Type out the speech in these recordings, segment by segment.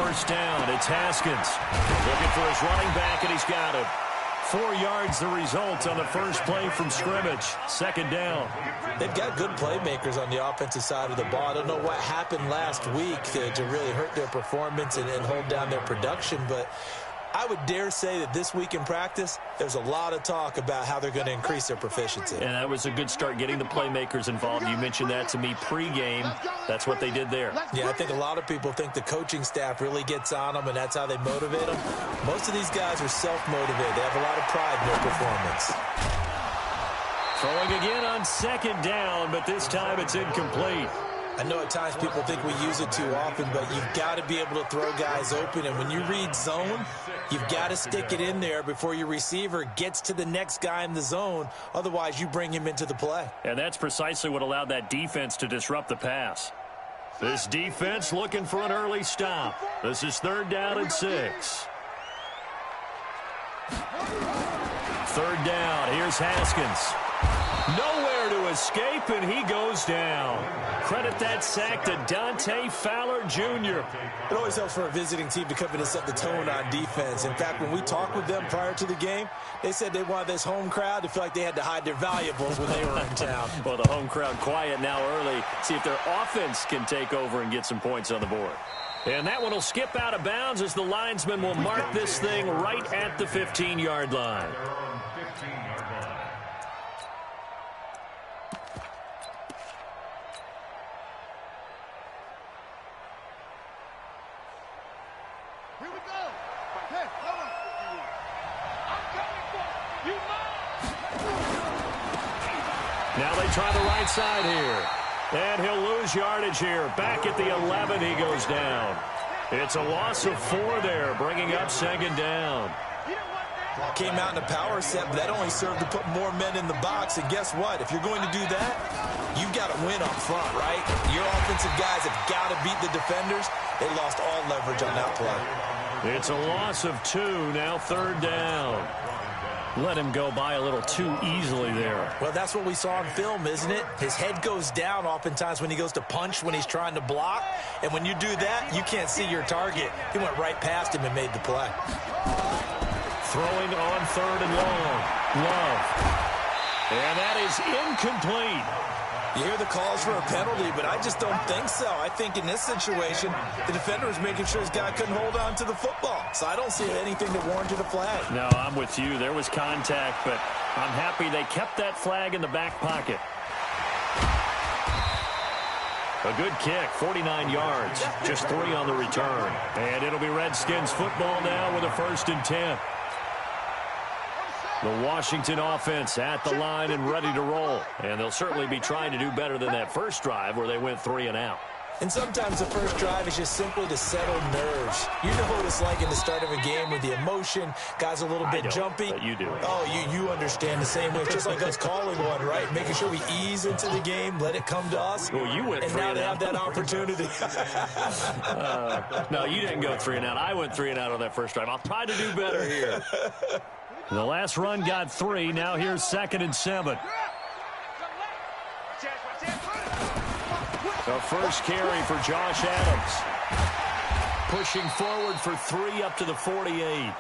first down. It's Haskins looking for his running back, and he's got it. 4 yards the result on the first play from scrimmage. Second down. They've got good playmakers on the offensive side of the ball. I don't know what happened last week to really hurt their performance and hold down their production, but I would dare say that this week in practice, there's a lot of talk about how they're going to increase their proficiency. And that was a good start, getting the playmakers involved. You mentioned that to me pregame. That's what they did there. Yeah, I think a lot of people think the coaching staff really gets on them, and that's how they motivate them. Most of these guys are self-motivated. They have a lot of pride in their performance. Throwing again on second down, but this time it's incomplete. I know at times people think we use it too often, but you've got to be able to throw guys open. And when you read zone, you've got to stick it in there before your receiver gets to the next guy in the zone. Otherwise, you bring him into the play. And that's precisely what allowed that defense to disrupt the pass. This defense looking for an early stop. This is 3rd down and 6. 3rd down. Here's Haskins. Nowhere to escape, and he goes down. Credit that sack to Dante Fowler Jr. It always helps for a visiting team to come in and set the tone on defense. In fact, when we talked with them prior to the game, they said they wanted this home crowd to feel like they had to hide their valuables when they were in town. Well, the home crowd quiet now early. See if their offense can take over and get some points on the board. And that one will skip out of bounds as the linesman will mark this thing right at the 15-yard line. Now they try the right side here. And he'll lose yardage here. Back at the 11, he goes down. It's a loss of 4 there, bringing up 2nd down. Came out in a power set, but that only served to put more men in the box. And guess what? If you're going to do that, you've got to win up front, right? Your offensive guys have got to beat the defenders. They lost all leverage on that play. It's a loss of 2, now 3rd down. Let him go by a little too easily there. Well, that's what we saw in film, isn't it? His head goes down oftentimes when he goes to punch, when he's trying to block. And when you do that, you can't see your target. He went right past him and made the play. Throwing on 3rd and long. Love. And that is incomplete. You hear the calls for a penalty, but I just don't think so. I think in this situation, the defender was making sure his guy couldn't hold on to the football. So I don't see anything that warranted a flag. No, I'm with you. There was contact, but I'm happy they kept that flag in the back pocket. A good kick, 49 yards, just 3 on the return. And it'll be Redskins football now with a 1st and 10. The Washington offense at the line and ready to roll. And they'll certainly be trying to do better than that first drive where they went 3 and out. And sometimes the first drive is just simply to settle nerves. You know what it's like in the start of a game with the emotion. Guys a little bit jumpy. But you do. Oh, you understand the same way. It's just like us calling one, right? Making sure we ease into the game, let it come to us. Well, you went 3 and now and they out. have that opportunity. No, you didn't go 3 and out. I went 3 and out on that first drive. I'll try to do better here. The last run got 3. Now here's 2nd and 7. The first carry for Josh Adams. Pushing forward for 3 up to the 48.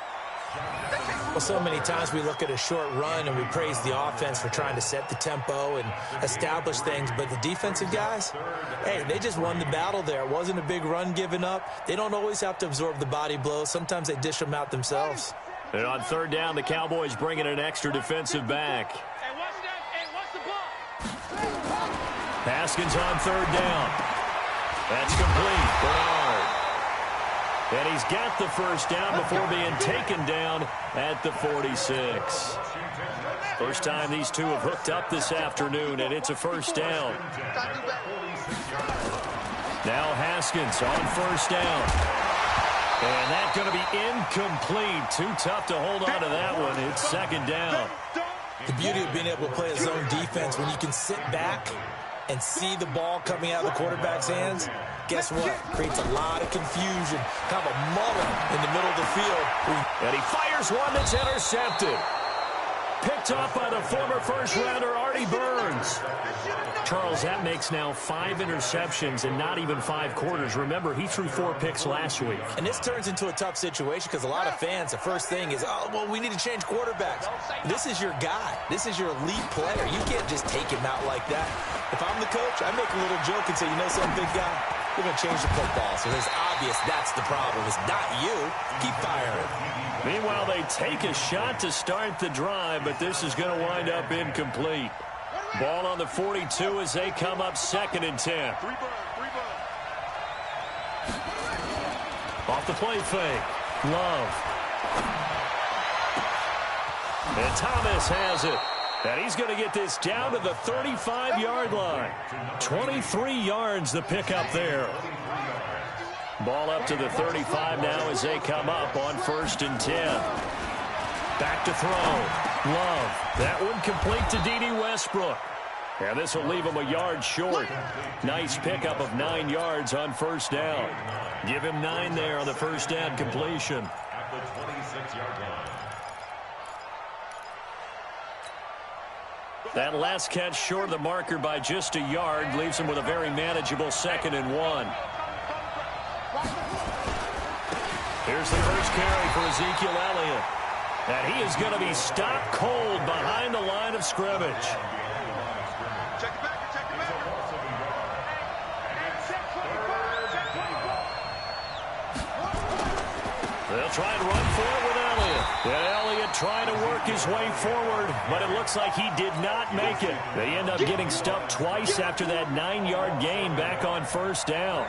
Well, so many times we look at a short run and we praise the offense for trying to set the tempo and establish things. But the defensive guys, hey, they just won the battle there. It wasn't a big run given up. They don't always have to absorb the body blows. Sometimes they dish them out themselves. And on 3rd down, the Cowboys bring in an extra defensive back. Haskins on 3rd down. That's complete. Bernard. And he's got the first down before being taken down at the 46. First time these two have hooked up this afternoon, and it's a first down. Now Haskins on 1st down. And that's going to be incomplete. Too tough to hold on to that one. It's 2nd down. The beauty of being able to play a zone defense, when you can sit back and see the ball coming out of the quarterback's hands, guess what? Creates a lot of confusion. Kind of a muddle in the middle of the field. And he fires one that's intercepted. Picked off by the former first-rounder Artie Burns. Charles, that makes now 5 interceptions in not even 5 quarters. Remember, he threw 4 picks last week. And this turns into a tough situation because a lot of fans, the first thing is, oh, well, we need to change quarterbacks. This is your guy. This is your elite player. You can't just take him out like that. If I'm the coach, I make a little joke and say, you know something, big guy? We're going to change the football. So it's obvious that's the problem. It's not you. Keep firing. Meanwhile, they take a shot to start the drive, but this is going to wind up incomplete. Ball on the 42 as they come up 2nd and 10. Off the play fake. Love. And Thomas has it. And he's going to get this down to the 35-yard line. 23 yards the pickup there. Ball up to the 35 now as they come up on 1st and 10. Back to throw. Love. That one complete to D.D. Westbrook. And this will leave him a yard short. Nice pickup of 9 yards on 1st down. Give him 9 there on the 1st down completion. At the 26-yard line. That last catch short of the marker by just a yard leaves him with a very manageable 2nd and 1. Here's the first carry for Ezekiel Elliott. And he is going to be stopped cold behind the line of scrimmage. They'll try and run for it with Elliott. And Elliott trying to work his way forward, but it looks like he did not make it. They end up getting stuffed twice after that 9-yard gain back on 1st down.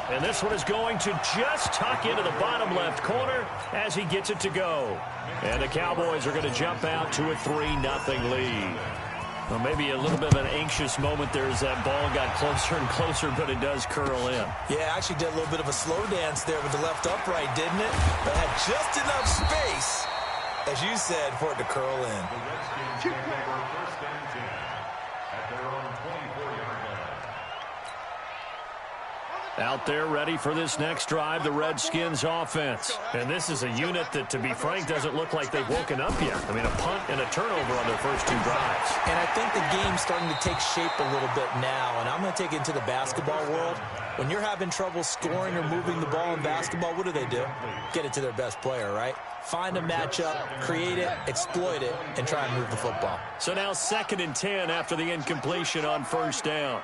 And this one is going to just tuck into the bottom left corner as he gets it to go. And the Cowboys are going to jump out to a 3-0 lead. Well, maybe a little bit of an anxious moment there as that ball got closer and closer, but it does curl in. Yeah, actually did a little bit of a slow dance there with the left upright, didn't it? But had just enough space, as you said, for it to curl in. The Redskins take over 1st and 10 at their own 24-yard line. Out there ready for this next drive, the Redskins offense. And this is a unit that, to be frank, doesn't look like they've woken up yet. I mean, a punt and a turnover on their first 2 drives. And I think the game's starting to take shape a little bit now. And I'm going to take it into the basketball world. When you're having trouble scoring or moving the ball in basketball, what do? Get it to their best player, right? Find a matchup, create it, exploit it, and try and move the football. So now 2nd and 10 after the incompletion on 1st down.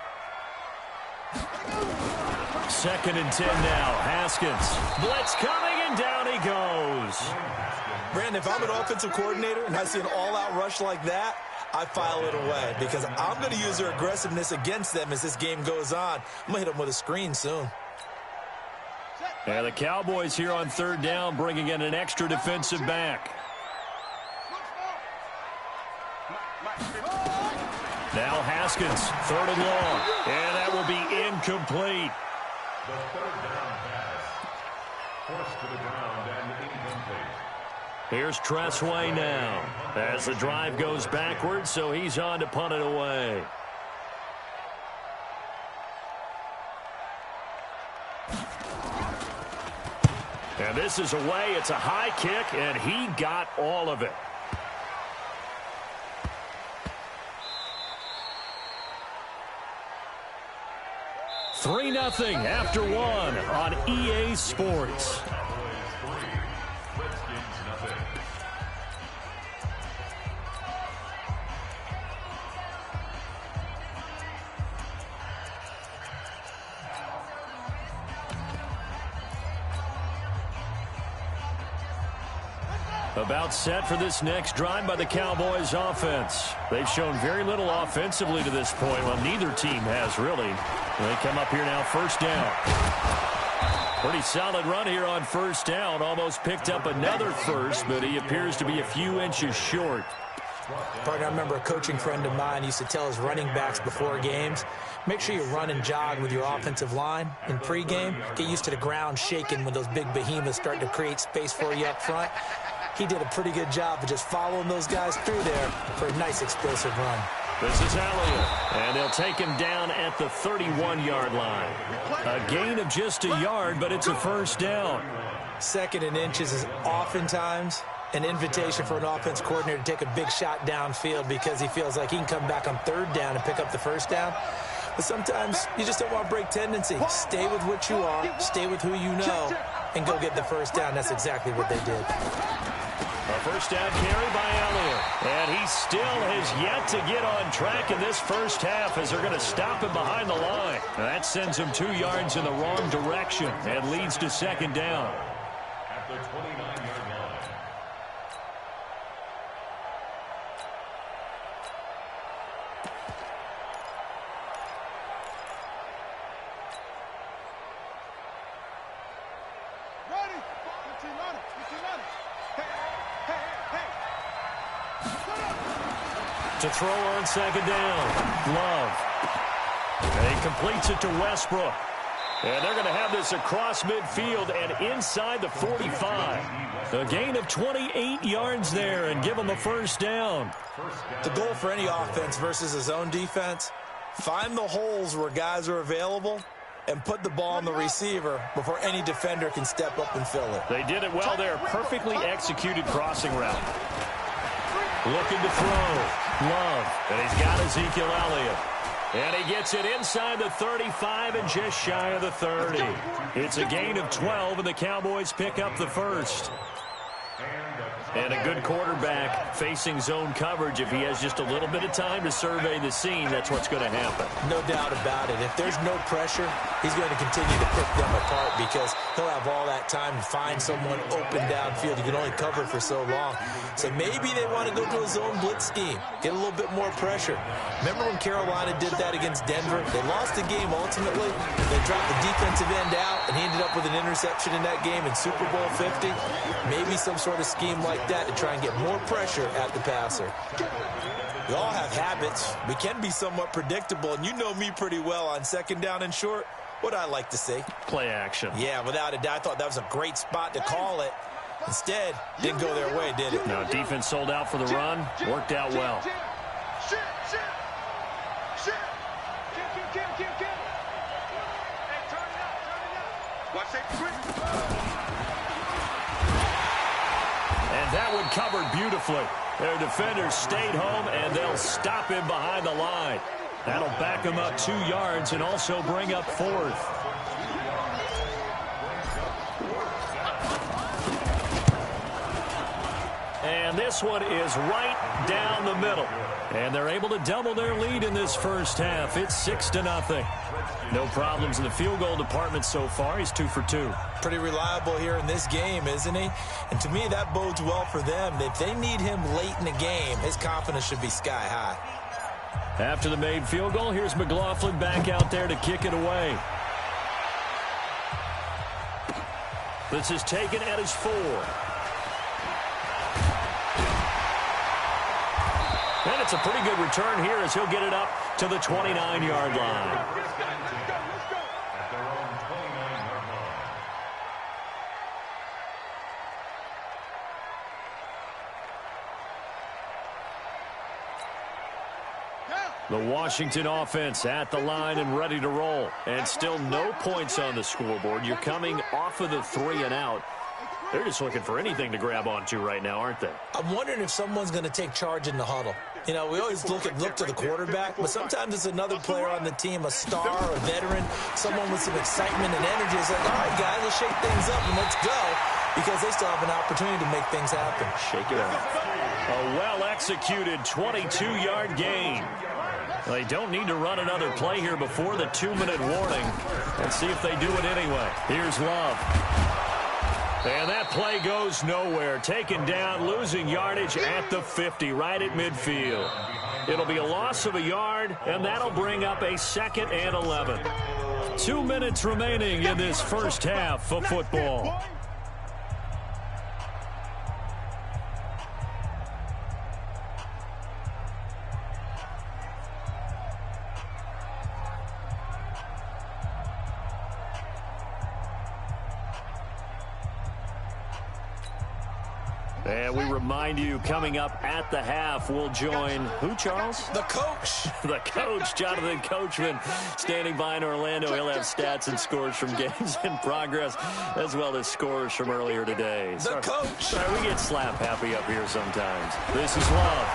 2nd and 10 now. Haskins. Blitz coming, and down he goes. Brandon, if I'm an offensive coordinator and I see an all-out rush like that, I file it away because I'm going to use their aggressiveness against them as this game goes on. I'm going to hit them with a screen soon. And the Cowboys here on 3rd down bringing in an extra defensive back. Now Haskins, 3rd and long. And that will be incomplete. The 3rd down pass. Forced to the ground and incomplete. Here's Tressway now as the drive goes backwards, so he's on to punt it away. And this is away. It's a high kick, and he got all of it. $3-0 after 1 on EA Sports. About set for this next drive by the Cowboys offense. They've shown very little offensively to this point. Well, neither team has really. They come up here now, 1st down. Pretty solid run here on 1st down. Almost picked up another first, but he appears to be a few inches short. Partner, I remember a coaching friend of mine used to tell his running backs before games, make sure you run and jog with your offensive line in pregame. Get used to the ground shaking when those big behemoths start to create space for you up front. He did a pretty good job of just following those guys through there for a nice explosive run. This is Elliott, and they'll take him down at the 31-yard line. A gain of just a yard, but it's a first down. 2nd and inches is oftentimes an invitation for an offense coordinator to take a big shot downfield because he feels like he can come back on 3rd down and pick up the first down. But sometimes you just don't want to break tendency. Stay with what you are, stay with who you know, and go get the first down. That's exactly what they did. A first down carry by Elliott. And he still has yet to get on track in this first half as they're going to stop him behind the line. Now that sends him 2 yards in the wrong direction and leads to 2nd down. At the 29-yard line. To throw on 2nd down. Love. And he completes it to Westbrook. And they're going to have this across midfield and inside the 45. A gain of 28 yards there and give them a first down. The goal for any offense versus a zone defense, find the holes where guys are available and put the ball on the receiver before any defender can step up and fill it. They did it well there. Perfectly executed crossing route. Looking to throw. Love. And he's got Ezekiel Elliott. And he gets it inside the 35 and just shy of the 30. It's a gain of 12, and the Cowboys pick up the first. And a good quarterback facing zone coverage. If he has just a little bit of time to survey the scene, that's what's going to happen. No doubt about it. If there's no pressure, he's going to continue to pick them apart because he'll have all that time to find someone open downfield. You can only cover for so long. So maybe they want to go to a zone blitz scheme, get a little bit more pressure. Remember when Carolina did that against Denver? They lost the game ultimately. They dropped the defensive end out, and he ended up with an interception in that game in Super Bowl 50. Maybe some sort of scheme like that to try and get more pressure at the passer. We all have habits. We can be somewhat predictable, and you know me pretty well on 2nd down and short. What I like to see? Play action. Yeah, without a doubt. I thought that was a great spot to call it. Instead, didn't go their way, did it? No, defense sold out for the run. Worked out well. And that one covered beautifully. Their defenders stayed home, and they'll stop him behind the line. That'll back him up 2 yards and also bring up 4th. And this one is right down the middle. And they're able to double their lead in this first half. It's 6-0. No problems in the field goal department so far. He's 2 for 2. Pretty reliable here in this game, isn't he? And to me, that bodes well for them. If they need him late in the game, his confidence should be sky high. After the made field goal, here's McLaughlin back out there to kick it away. This is taken at his 4. And it's a pretty good return here as he'll get it up to the 29-yard line. The Washington offense at the line and ready to roll. And still no points on the scoreboard. You're coming off of the 3 and out. They're just looking for anything to grab onto right now, aren't they? I'm wondering if someone's going to take charge in the huddle. You know, we always look to the quarterback, but sometimes it's another player on the team, a star, a veteran, someone with some excitement and energy. It's like, all right, guys, let's shake things up and let's go, because they still have an opportunity to make things happen. Shake it up. A well-executed 22-yard gain. They don't need to run another play here before the 2-minute warning. Let's see if they do it anyway. Here's Love. And that play goes nowhere. Taken down, losing yardage at the 50, right at midfield. It'll be a loss of a yard, and that'll bring up a 2nd and 11. 2 minutes remaining in this first half of football. And we remind you, coming up at the half, we'll join who, Charles? The coach. The coach, Jonathan Coachman, standing by in Orlando. He'll have stats and scores from games in progress, as well as scores from earlier today. The coach. Sorry, we get slap happy up here sometimes. This is Love.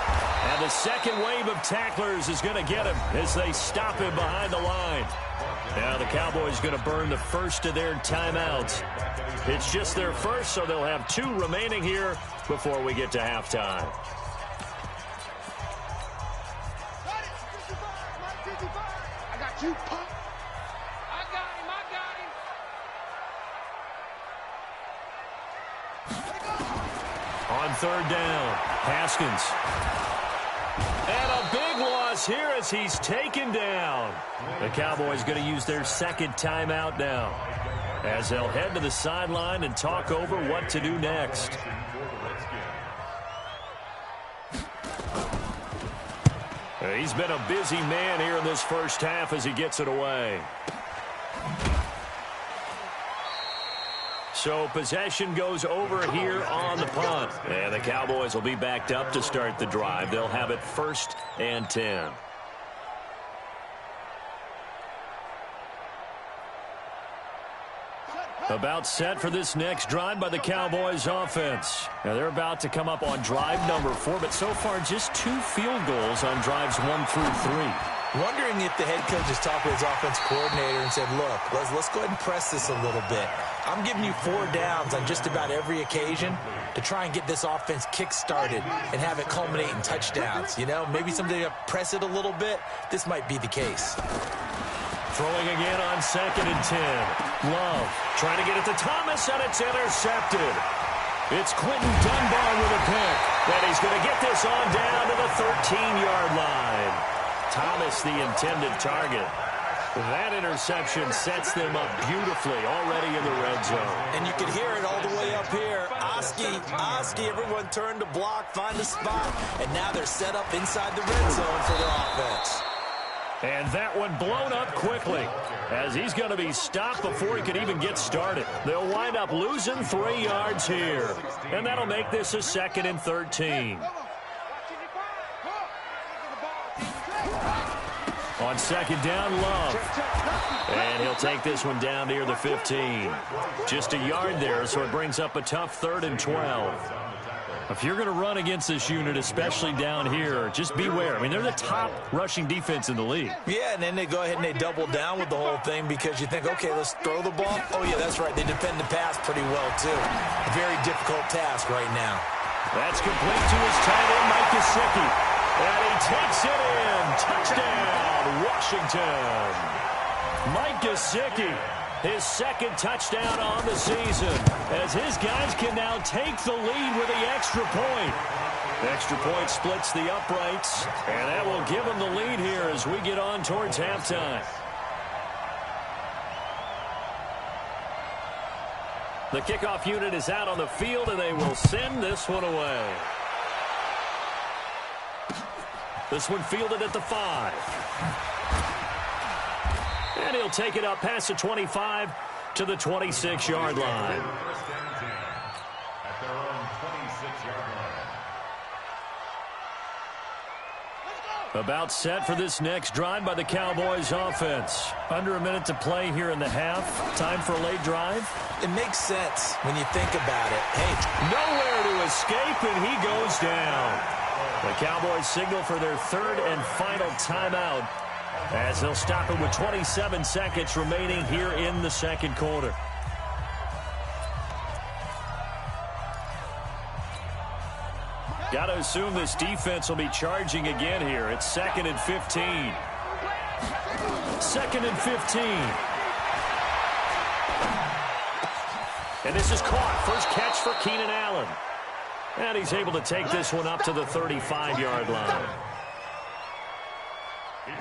And the second wave of tacklers is going to get him as they stop him behind the line. Now the Cowboys going to burn the first of their timeouts. It's just their first, so they'll have 2 remaining here before we get to halftime. I got you, punk. I got him. On third down, Haskins. And a big loss here as he's taken down. The Cowboys going to use their second timeout now, as they'll head to the sideline and talk over what to do next. He's been a busy man here in this first half as he gets it away. So possession goes over here on the punt. And the Cowboys will be backed up to start the drive. They'll have it 1st and 10. About set for this next drive by the Cowboys offense. Now they're about to come up on drive number 4, but so far just 2 field goals on drives 1 through 3. Wondering if the head coach has talked with his offense coordinator and said, look, let's go ahead and press this a little bit. I'm giving you 4 downs on just about every occasion to try and get this offense kick-started and have it culminate in touchdowns. You know, maybe somebody to press it a little bit. This might be the case. Throwing again on 2nd and 10. Love trying to get it to Thomas, and it's intercepted. It's Quentin Dunbar with a pick, and he's going to get this on down to the 13-yard line. Thomas, the intended target. That interception sets them up beautifully already in the red zone. And you can hear it all the way up here. Oski, everyone turned to block, find a spot, and now they're set up inside the red zone for their offense. And that one blown up quickly as he's going to be stopped before he could even get started. They'll wind up losing 3 yards here. And that'll make this a 2nd and 13. On 2nd down, Love. And he'll take this one down near the 15. Just a yard there, so it brings up a tough 3rd and 12. If you're going to run against this unit, especially down here, just beware. I mean, they're the top rushing defense in the league. Yeah, and then they go ahead and they double down with the whole thing because you think, okay, let's throw the ball. Oh, yeah, that's right. They defend the pass pretty well, too. A very difficult task right now. That's complete to his tight end, Mike Gesicki. And he takes it in. Touchdown, Washington. Mike Gesicki, his 2nd touchdown on the season, as his guys can now take the lead with the extra point. Extra point splits the uprights, and that will give them the lead here as we get on towards halftime. The kickoff unit is out on the field, and they will send this one away. This one fielded at the 5. And he'll take it up past the 25 to the 26-yard line. About set for this next drive by the Cowboys offense. Under a minute to play here in the half. Time for a late drive. It makes sense when you think about it. Hey, nowhere to escape, and he goes down. The Cowboys signal for their 3rd and final timeout, as they'll stop it with 27 seconds remaining here in the 2nd quarter. Got to assume this defense will be charging again here. It's 2nd and 15. 2nd and 15. And this is caught. First catch for Keenan Allen. And he's able to take this one up to the 35-yard line.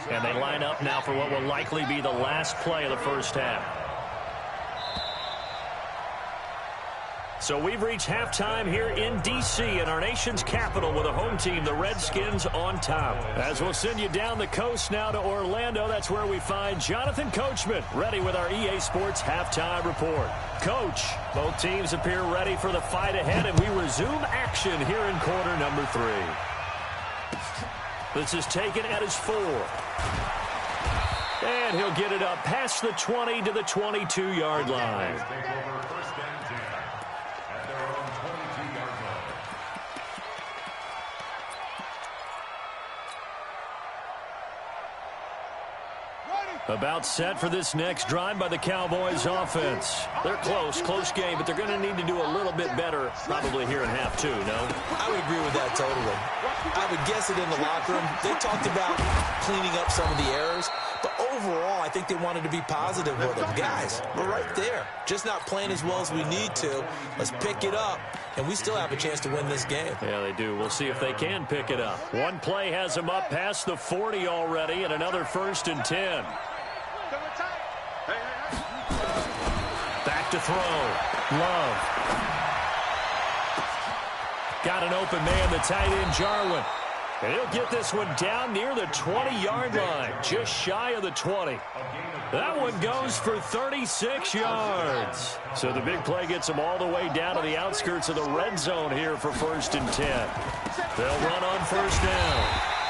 And they line up now for what will likely be the last play of the first half. So we've reached halftime here in D.C. in our nation's capital with a home team, the Redskins, on top. As we'll send you down the coast now to Orlando, that's where we find Jonathan Coachman ready with our EA Sports halftime report. Coach, both teams appear ready for the fight ahead, and we resume action here in quarter number 3. This is taken at his 4. And he'll get it up past the 20 to the 22-yard line. About set for this next drive by the Cowboys offense. They're close game, but they're going to need to do a little bit better probably here in half 2, no? I would agree with that totally. I would guess it in the locker room. They talked about cleaning up some of the errors, but overall, I think they wanted to be positive with them. Guys, we're right there. Just not playing as well as we need to. Let's pick it up, and we still have a chance to win this game. Yeah, they do. We'll see if they can pick it up. One play has them up past the 40 already, and another 1st and 10. Back to throw. Love. Got an open man, the tight end, Jarwin. And he'll get this one down near the 20-yard line, just shy of the 20. That one goes for 36 yards. So the big play gets them all the way down to the outskirts of the red zone here for 1st and 10. They'll run on 1st down.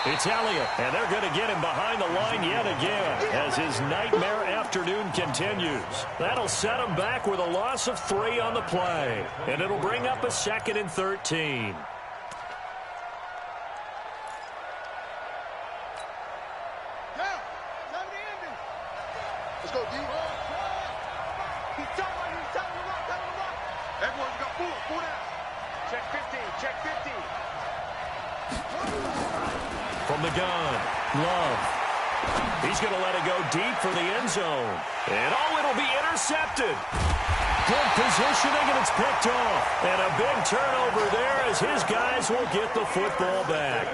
It's Elliott, and they're going to get him behind the line yet again as his nightmare afternoon continues. That'll set him back with a loss of 3 on the play, and it'll bring up a 2nd and 13. Let's go, D. Everyone's got pull down. Check 50, check 50. From the gun, Love. He's going to let it go deep for the end zone. And it'll be intercepted. Good positioning, and it's picked off. And a big turnover there as his guys will get the football back.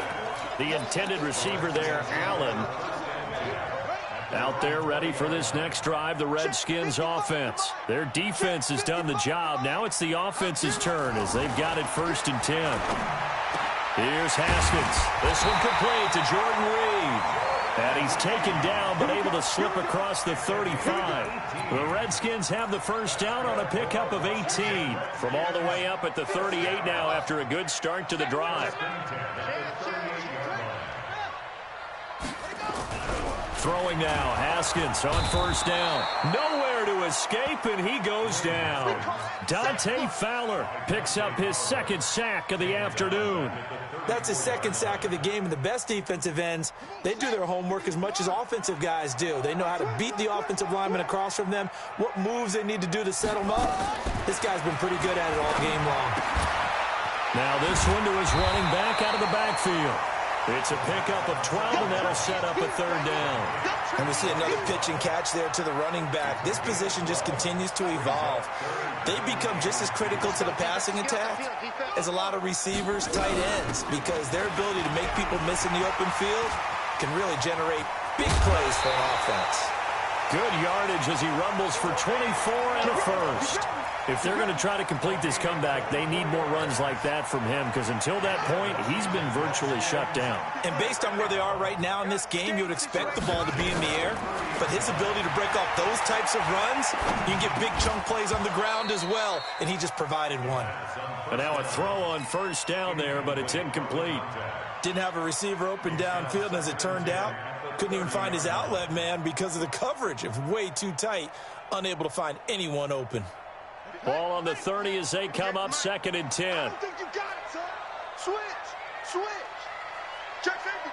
The intended receiver there, Allen, out there ready for this next drive, the Redskins offense. Their defense has done the job. Now it's the offense's turn as they've got it 1st and 10. Here's Haskins. This one complete to Jordan Reed. And he's taken down but able to slip across the 35. The Redskins have the 1st down on a pickup of 18. From all the way up at the 38 now after a good start to the drive. Throwing now, Haskins on 1st down. Nowhere to escape, and he goes down. Dante Fowler picks up his 2nd sack of the afternoon. That's his 2nd sack of the game, and the best defensive ends, they do their homework as much as offensive guys do. They know how to beat the offensive lineman across from them, what moves they need to do to set them up. This guy's been pretty good at it all game long. Now this one to his running back out of the backfield. It's a pickup of 12, and that'll set up a 3rd down. And we see another pitch and catch there to the running back. This position just continues to evolve. They become just as critical to the passing attack as a lot of receivers, tight ends, because their ability to make people miss in the open field can really generate big plays for an offense. Good yardage as he rumbles for 24 and a 1st. If they're going to try to complete this comeback, they need more runs like that from him, because until that point, he's been virtually shut down. And based on where they are right now in this game, you would expect the ball to be in the air. But his ability to break off those types of runs, you can get big chunk plays on the ground as well, and he just provided one. And now a throw on 1st down there, but it's incomplete. Didn't have a receiver open downfield, and as it turned out, couldn't even find his outlet man because of the coverage. It was way too tight, unable to find anyone open. Ball on the 30 as they come up 2nd and 10. I think you got it, son. Switch. Check safety.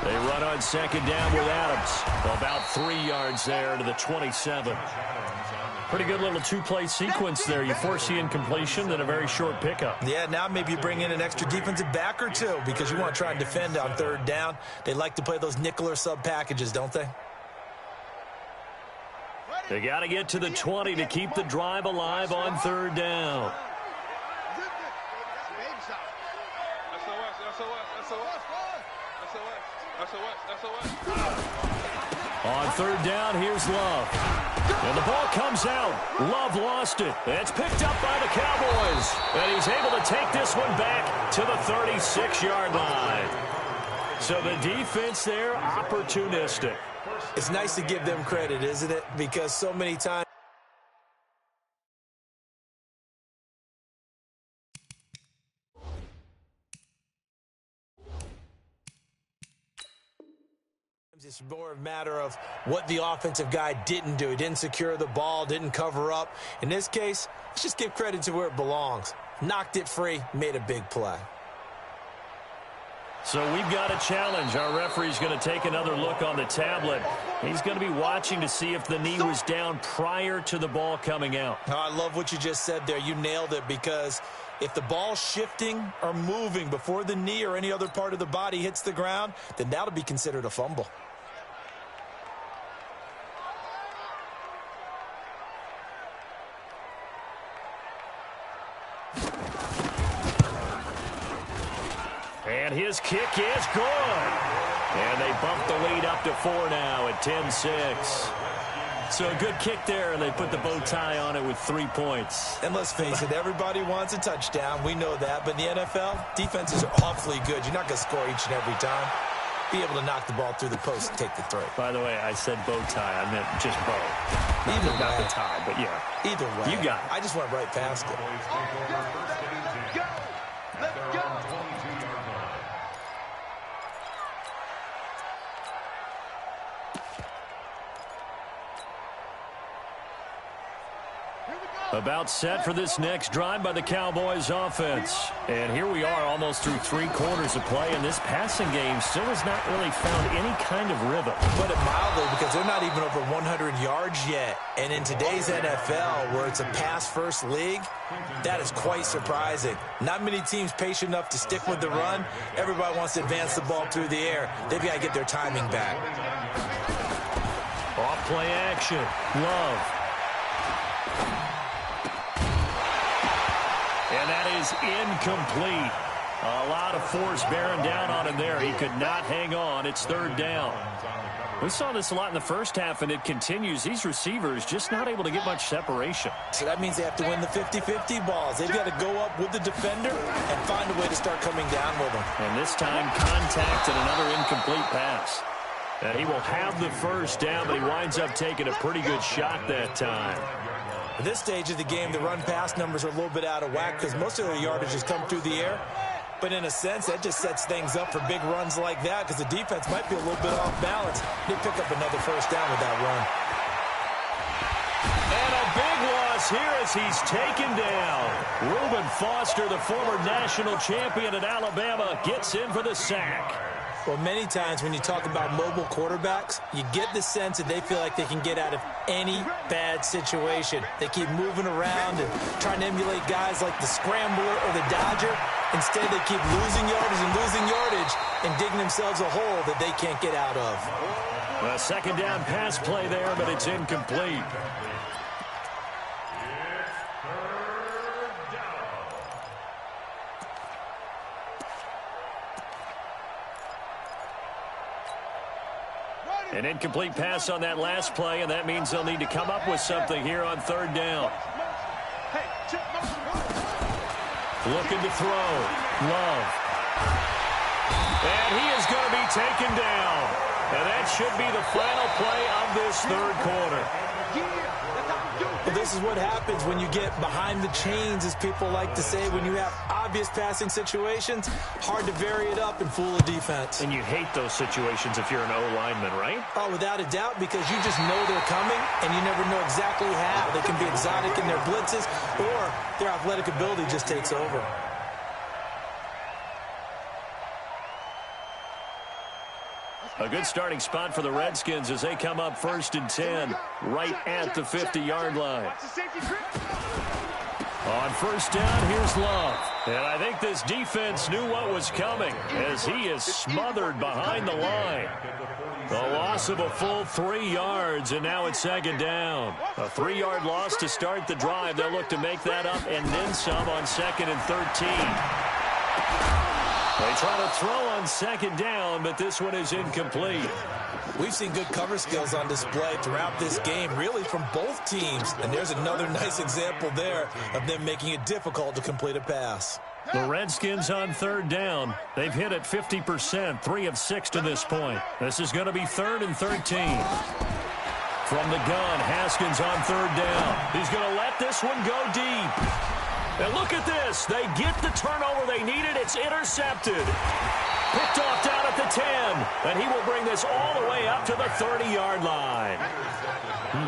They run on 2nd down with Adams. About 3 yards there to the 27. Pretty good little 2-play sequence there. You force the incompletion, then a very short pickup. Yeah, now maybe you bring in an extra defensive back or two because you want to try and defend on 3rd down. They like to play those nickel or sub packages, don't they? They got to get to the 20 to keep the drive alive on 3rd down. On third down, here's Love. And the ball comes out. Love lost it. It's picked up by the Cowboys. And he's able to take this one back to the 36-yard line. So the defense there, opportunistic. It's nice to give them credit, isn't it? Because so many times it's more a matter of what the offensive guy didn't do. He didn't secure the ball, didn't cover up. In this case, let's just give credit to where it belongs. Knocked it free, made a big play. So we've got a challenge. Our referee's going to take another look on the tablet. He's going to be watching to see if the knee was down prior to the ball coming out. Oh, I love what you just said there. You nailed it, because if the ball's shifting or moving before the knee or any other part of the body hits the ground, then that'll be considered a fumble. And his kick is good. And they bump the lead up to 4 now at 10-6. So a good kick there, and they put the bow tie on it with 3 points. And let's face it, everybody wants a touchdown. We know that. But in the NFL, defenses are awfully good. You're not going to score each and every time. Be able to knock the ball through the post and take the throw. By the way, I said bow tie. I meant just bow. Not the tie, but yeah. Either way. You got it. I just went right past it. Let's go. About set for this next drive by the Cowboys offense. And here we are almost through 3 quarters of play, and this passing game still has not really found any kind of rhythm. Put it mildly, because they're not even over 100 yards yet. And in today's NFL, where it's a pass-first league, that is quite surprising. Not many teams patient enough to stick with the run. Everybody wants to advance the ball through the air. They've got to get their timing back. Off play action. Love. And that is incomplete. A lot of force bearing down on him there. He could not hang on. It's third down. We saw this a lot in the first half, and it continues. These receivers just not able to get much separation. So that means they have to win the 50-50 balls. They've got to go up with the defender and find a way to start coming down with them. And this time, contact and another incomplete pass. And he will have the first down, but he winds up taking a pretty good shot that time. At this stage of the game, the run-pass numbers are a little bit out of whack because most of their yardage has come through the air. But in a sense, that just sets things up for big runs like that, because the defense might be a little bit off balance. They pick up another first down with that run. And a big loss here as he's taken down. Reuben Foster, the former national champion at Alabama, gets in for the sack. Well, many times when you talk about mobile quarterbacks, you get the sense that they feel like they can get out of any bad situation. They keep moving around and trying to emulate guys like the Scrambler or the Dodger. Instead, they keep losing yardage and digging themselves a hole that they can't get out of. A second down pass play there, but it's incomplete. An incomplete pass on that last play, and that means they'll need to come up with something here on third down. Looking to throw. Love. And he is going to be taken down. And that should be the final play of this third quarter. Well, this is what happens when you get behind the chains, as people like to say. When you have obvious passing situations, hard to vary it up and fool a defense. And you hate those situations if you're an O-lineman, right? Oh, without a doubt, because you just know they're coming, and you never know exactly how. They can be exotic in their blitzes, or their athletic ability just takes over. A good starting spot for the Redskins as they come up 1st and 10, right at the 50-yard line. On first down, here's Love. And I think this defense knew what was coming as he is smothered behind the line. The loss of a full 3 yards, and now it's second down. A 3-yard loss to start the drive. They'll look to make that up and then some on 2nd and 13. They try to throw on second down, but this one is incomplete. We've seen good cover skills on display throughout this game, really from both teams. And there's another nice example there of them making it difficult to complete a pass. The Redskins on third down. They've hit it 50%, 3 of 6 to this point. This is going to be 3rd and 13. From the gun, Haskins on third down. He's going to let this one go deep. And look at this. They get the turnover they needed. It's intercepted. Picked off down at the 10. And he will bring this all the way up to the 30-yard line.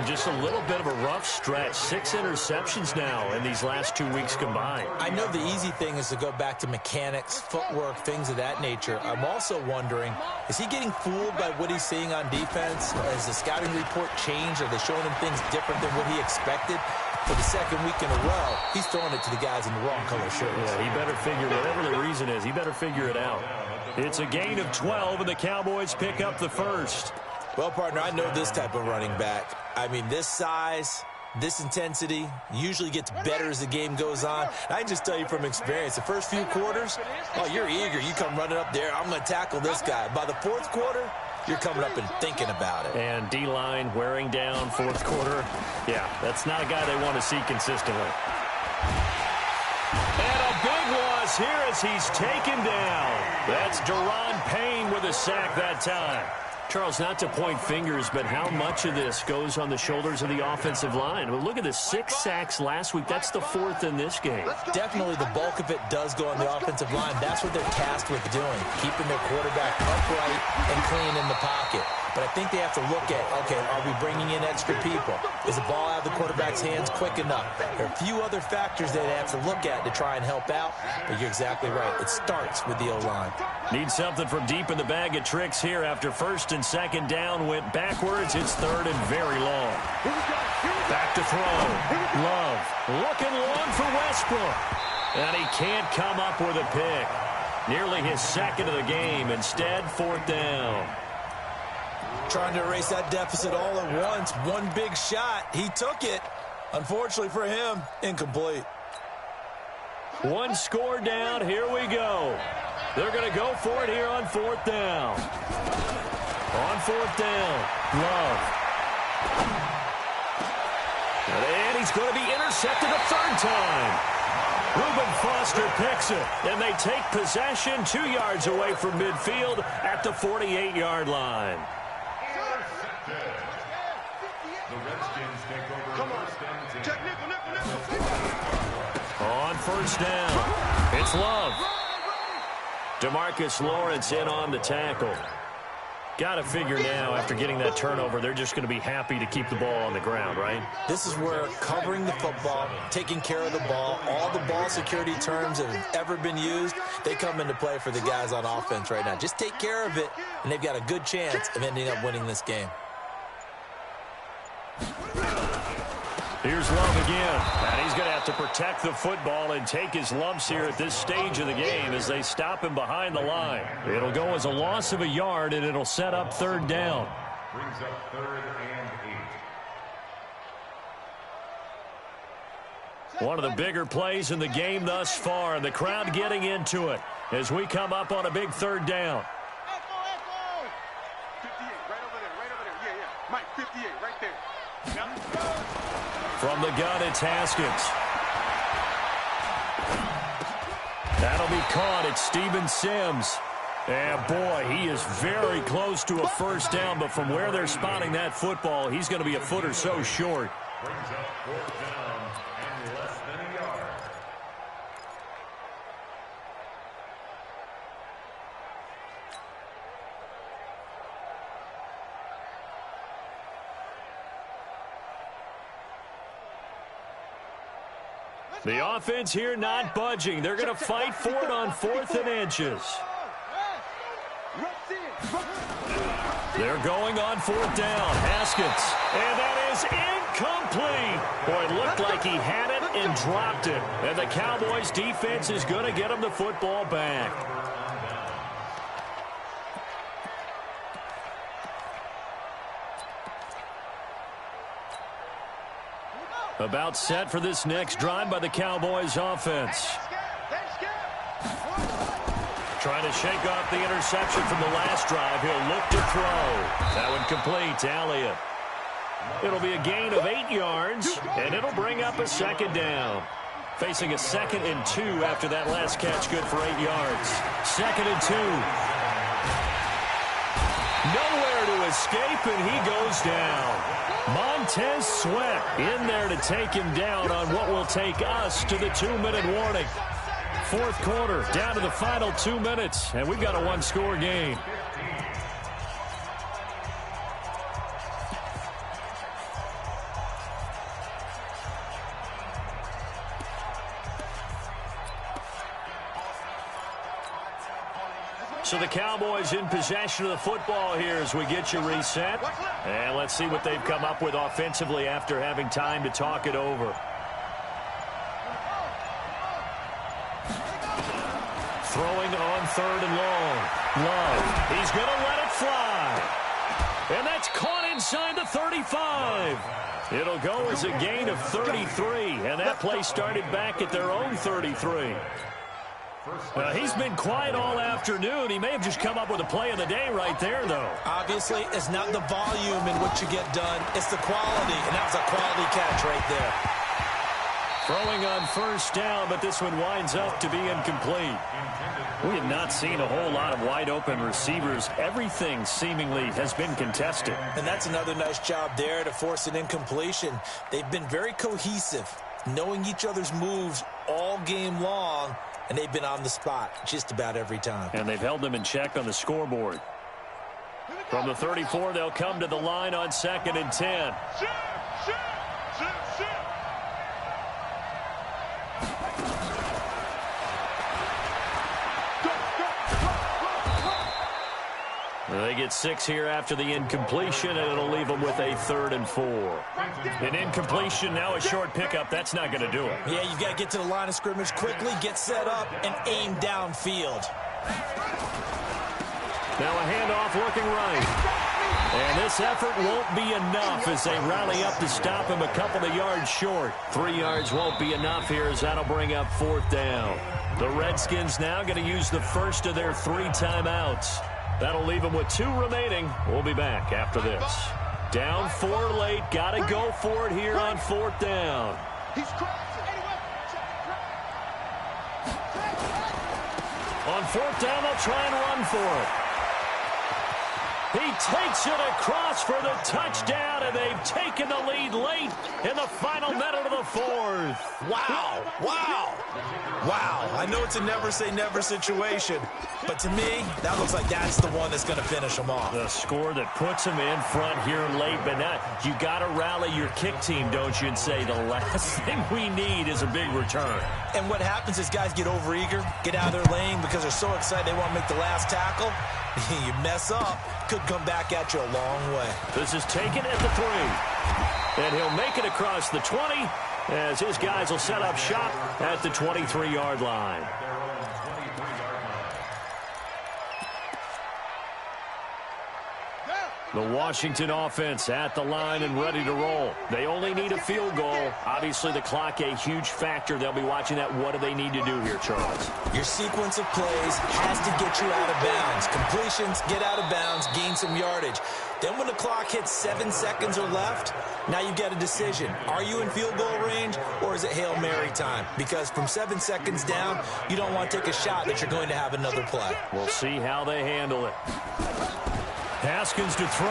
Just a little bit of a rough stretch. 6 interceptions now in these last 2 weeks combined. I know the easy thing is to go back to mechanics, footwork, things of that nature. I'm also wondering, is he getting fooled by what he's seeing on defense? Has the scouting report changed? Are they showing him things different than what he expected? For the second week in a row, he's throwing it to the guys in the wrong color shirts. Yeah, he better figure, whatever the reason is, he better figure it out. It's a gain of 12, and the Cowboys pick up the first. Well, partner, I know this type of running back. I mean, this size, this intensity usually gets better as the game goes on. I can just tell you from experience, the first few quarters, oh, you're eager. You come running up there, I'm going to tackle this guy. By the fourth quarter, you're coming up and thinking about it. And D-line wearing down fourth quarter. Yeah, that's not a guy they want to see consistently. And a big loss here as he's taken down. That's Daron Payne with a sack that time. Charles, not to point fingers, but how much of this goes on the shoulders of the offensive line? Well, look at the 6 sacks last week. That's the 4th in this game. Definitely the bulk of it does go on the offensive line. That's what they're tasked with doing, keeping their quarterback upright and clean in the pocket. But I think they have to look at, okay, are we bringing in extra people? Is the ball out of the quarterback's hands quick enough? There are a few other factors they'd have to look at to try and help out, but you're exactly right. It starts with the O-line. Need something from deep in the bag of tricks here after 1st and 2nd down went backwards. It's 3rd and very long. Back to throw. Love looking long for Westbrook. And he can't come up with a pick. Nearly his 2nd of the game. Instead, 4th down. Trying to erase that deficit all at once. One big shot. He took it. Unfortunately for him, incomplete. 1 score down. Here we go. They're going to go for it here on 4th down. On 4th down, Love. And he's going to be intercepted a 3rd time. Reuben Foster picks it, and they take possession 2 yards away from midfield at the 48-yard line. On 1st down, it's Love. DeMarcus Lawrence in on the tackle. Got to figure now, after getting that turnover, they're just going to be happy to keep the ball on the ground, right? This is where covering the football, taking care of the ball, all the ball security terms that have ever been used, they come into play for the guys on offense right now. Just take care of it, and they've got a good chance of ending up winning this game. Here's Love again, and he's going to have to protect the football and take his lumps here at this stage of the game as they stop him behind the line. It'll go as a loss of a yard, and it'll set up 3rd down. Brings up 3rd and 8. One of the bigger plays in the game thus far, and the crowd getting into it as we come up on a big 3rd down. 58, right over there. Yeah. Mike, 58, right there. From the gun, it's Haskins. That'll be caught. It's Steven Sims. And, boy, he is very close to a 1st down, but from where they're spotting that football, he's going to be a foot or so short. Brings up 4th down and less than a yard. The offense here not budging. They're going to fight for it on 4th and inches. They're going on 4th down. Haskins. And that is incomplete. Boy, it looked like he had it and dropped it. And the Cowboys defense is going to get him the football back. About set for this next drive by the Cowboys offense. Trying Trying to shake off the interception from the last drive. He'll look to throw. That one complete to Elliott. It'll be a gain of 8 yards, and it'll bring up a second down. Facing a 2nd and 2 after that last catch, good for 8 yards. 2nd and 2. Nowhere to escape, and he goes down. Montez Sweat in there to take him down on what will take us to the 2-minute warning. 4th quarter, down to the final 2 minutes, and we've got a 1-score game. So the Cowboys in possession of the football here as we get you reset. And let's see what they've come up with offensively after having time to talk it over. Throwing on 3rd and long. Love. He's going to let it fly. And that's caught inside the 35. It'll go as a gain of 33. And that play started back at their own 33. He's been quiet all afternoon. He may have just come up with a play of the day right there, though. Obviously, it's not the volume in what you get done. It's the quality, and that was a quality catch right there. Throwing on 1st down, but this one winds up to be incomplete. We have not seen a whole lot of wide-open receivers. Everything seemingly has been contested. And that's another nice job there to force an incompletion. They've been very cohesive, knowing each other's moves all game long. And they've been on the spot just about every time. And they've held them in check on the scoreboard. From the 34, they'll come to the line on 2nd and 10. They get 6 here after the incompletion, and it'll leave them with a 3rd and 4. An incompletion, now a short pickup. That's not going to do it. Yeah, you've got to get to the line of scrimmage quickly, get set up, and aim downfield. Now a handoff looking right. And this effort won't be enough as they rally up to stop him a couple of yards short. 3 yards won't be enough here as that'll bring up 4th down. The Redskins now going to use the first of their 3 timeouts. That'll leave them with 2 remaining. We'll be back after this. Down 4 late. Got to go for it here on 4th down. On 4th down, they'll try and run for it. He takes it across for the touchdown, and they've taken the lead late in the final minute of the 4th. Wow. Wow. Wow. I know it's a never-say-never situation, but to me, that looks like that's the one that's going to finish them off. The score that puts them in front here late, but now you got to rally your kick team, don't you, and say the last thing we need is a big return. And what happens is guys get overeager, get out of their lane because they're so excited they want to make the last tackle. You mess up, could come back at you a long way. This is taken at the 3. And he'll make it across the 20 as his guys will set up shop at the 23-yard line. The Washington offense at the line and ready to roll. They only need a field goal. Obviously, the clock a huge factor. They'll be watching that. What do they need to do here, Charles? Your sequence of plays has to get you out of bounds. Completions, get out of bounds, gain some yardage. Then when the clock hits 7 seconds or left, now you get a decision. Are you in field goal range or is it Hail Mary time? Because from 7 seconds down, you don't want to take a shot that you're going to have another play. We'll see how they handle it. Haskins to throw.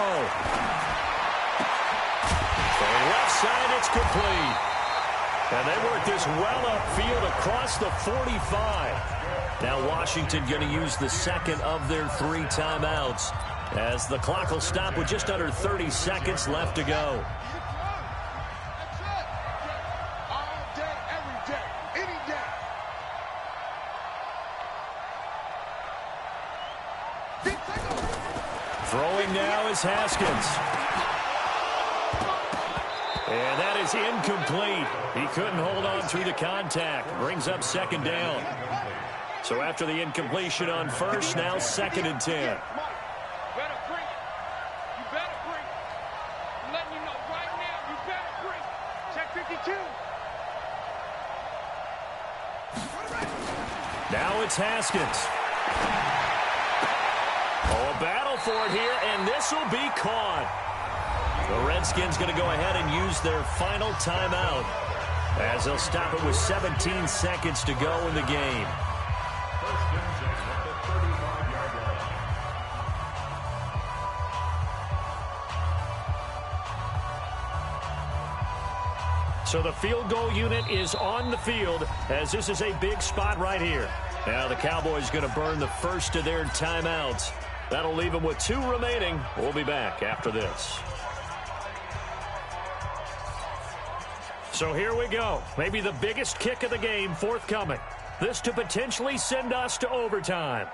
The left side, it's complete. And they work this well upfield across the 45. Now Washington going to use the 2nd of their 3 timeouts as the clock will stop with just under 30 seconds left to go. Throwing now is Haskins. And that is incomplete. He couldn't hold on through the contact. Brings up 2nd down. So after the incompletion on 1st, now 2nd and 10. Now it's Haskins. for it here, and this will be caught. The Redskins going to go ahead and use their final timeout as they'll stop it with 17 seconds to go in the game. So the field goal unit is on the field as this is a big spot right here. Now the Cowboys going to burn the first of their timeouts. That'll leave them with 2 remaining. We'll be back after this. So here we go. Maybe the biggest kick of the game forthcoming. This to potentially send us to overtime.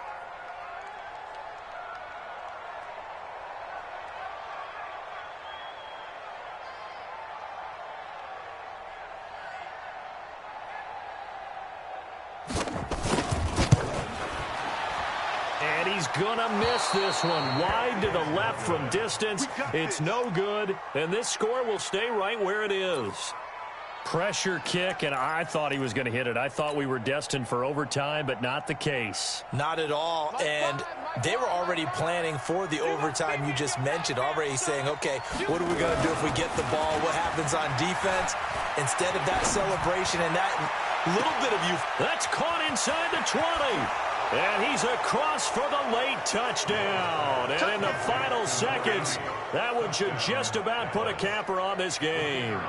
And he's going to miss this one. Wide to the left from distance. It's no good. And this score will stay right where it is. Pressure kick, and I thought he was going to hit it. I thought we were destined for overtime, but not the case. Not at all, and they were already planning for the overtime you just mentioned, already saying, okay, what are we going to do if we get the ball? What happens on defense? Instead of that celebration and that little bit of youth. That's caught inside the 20. And he's across for the late touchdown. And in the final seconds, that one should just about put a capper on this game.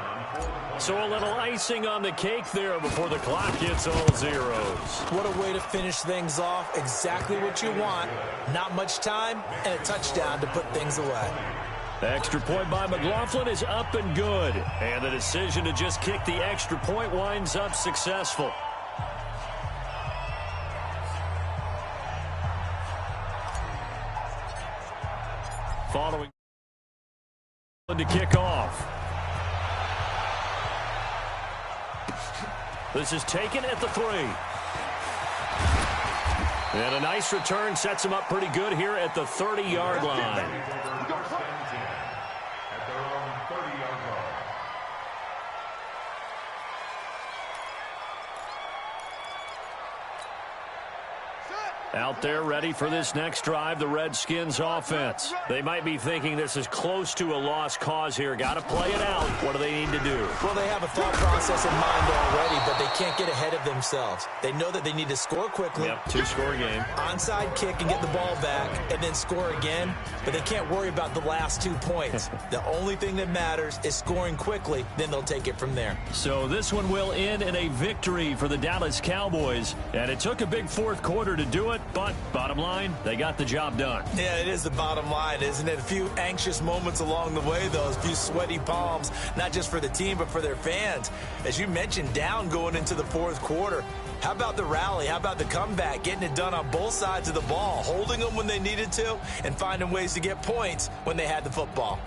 So a little icing on the cake there before the clock hits all zeros. What a way to finish things off. Exactly what you want. Not much time and a touchdown to put things away. Extra point by McLaughlin is up and good. And the decision to just kick the extra point winds up successful. Following to kick off. This is taken at the 3. And a nice return sets him up pretty good here at the 30-yard line. Out there ready for this next drive, the Redskins offense. They might be thinking this is close to a lost cause here. Got to play it out. What do they need to do? Well, they have a thought process in mind already, but they can't get ahead of themselves. They know that they need to score quickly. Yep, 2-score game. Onside kick and get the ball back and then score again, but they can't worry about the last 2 points. The only thing that matters is scoring quickly, then they'll take it from there. So this one will end in a victory for the Dallas Cowboys, and it took a big fourth quarter to do it. But bottom line, they got the job done. Yeah, it is the bottom line, isn't it? A few anxious moments along the way, though. A few sweaty palms, not just for the team, but for their fans. As you mentioned, down going into the fourth quarter. How about the rally? How about the comeback? Getting it done on both sides of the ball. Holding them when they needed to and finding ways to get points when they had the football.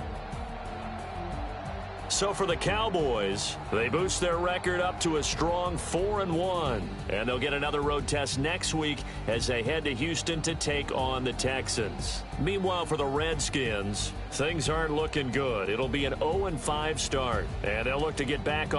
So for the Cowboys, they boost their record up to a strong 4-1. And they'll get another road test next week as they head to Houston to take on the Texans. Meanwhile, for the Redskins, things aren't looking good. It'll be an 0-5 start, and they'll look to get back on